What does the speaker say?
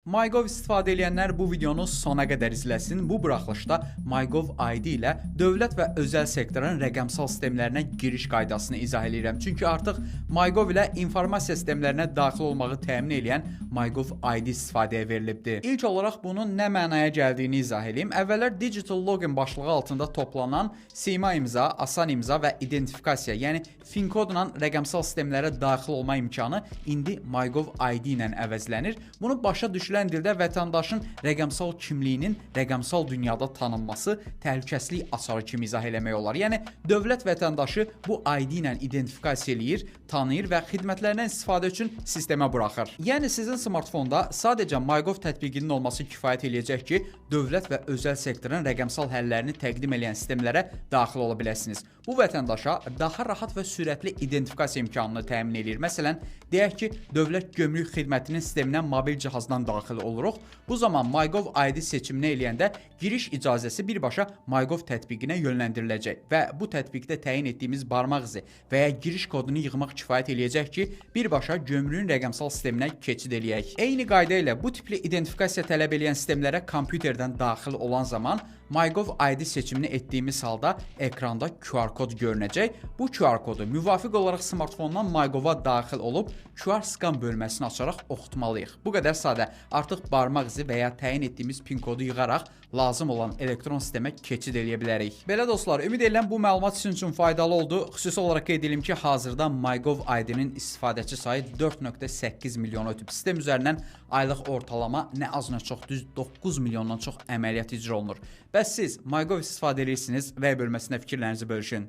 MyGov istifadə edənlər bu videonu sona qədər izləsin. Bu buraxılışda MyGov ID ilə dövlət və özəl sektorun rəqəmsal sistemlərinə giriş qaydasını izah edirəm. Çünki artıq MyGov ilə informasiya sistemlərinə daxil olmağı təmin edən MyGov ID istifadəyə verilibdir. İlk olaraq bunun nə mənaya gəldiyini izah edeyim. Əvvəllər Digital Login başlığı altında toplanan sima imza, asan imza və identifikasiya, yəni FIN kodla rəqəmsal sistemlərə daxil olma imkanı indi MyGov ID ilə əvəzlənir. Bunu başa düşülən dildə vətəndaşın rəqəmsal kimliyinin rəqəmsal dünyada tanınması təhlükəsizlik açarı kimi izah eləmək olar. Yəni dövlət vətəndaşı bu ID ilə identifikasiya eləyir, tanıyır və xidmətlərindən istifadə üçün sistemə buraxır. Yəni sizin smartfonda sadəcə MyGov tətbiqinin olması kifayət eləyəcək ki, dövlət və özəl sektorun rəqəmsal həllərini təqdim edən sistemlərə daxil ola biləsiniz. Bu vətəndaşa daha rahat və sürətli identifikasiya imkanını təmin edir. Məsələn, deyək ki, Dövlət Gömrük Xidmətinin sisteminə mobil cihazdan daxil oluruq. Bu zaman MyGov ID seçimini eləyəndə giriş icazəsi birbaşa MyGov tətbiqinə yönləndiriləcək və bu tətbiqdə təyin etdiyimiz barmaq izi və ya giriş kodunu yığmaq kifayət eləyəcək ki, birbaşa gömrüyün rəqəmsal sisteminə keçid eləyək. Eyni qayda ilə bu tipli identifikasiya tələb edən sistemlərə kompüterdən daxil olan zaman MyGov ID seçimini etdiyimiz halda ekranda QR kod görünəcək. Bu QR kodu müvafiq olaraq smartfondan MyGov-a daxil olub QR skan bölməsini açaraq oxutmalıyıq. Bu qədər sadə. Artıq barmaq izi və ya təyin etdiyimiz PIN kodu yığaraq lazım olan elektron sistemə keçid eləyə bilərik. Belə dostlar, ümid edirəm bu məlumat sizin üçün faydalı oldu. Xüsusi olaraq qeyd edim ki, hazırda MyGov ID-nin istifadəçi sayı 4.8 milyon ötüb. Sistem üzərindən aylıq ortalama nə az nə çox düz 9 milyondan çox əməliyyat icra olunur. Bəs siz MyGov istifadə edirsiniz və bölməsində fikirlərinizi bölüşün.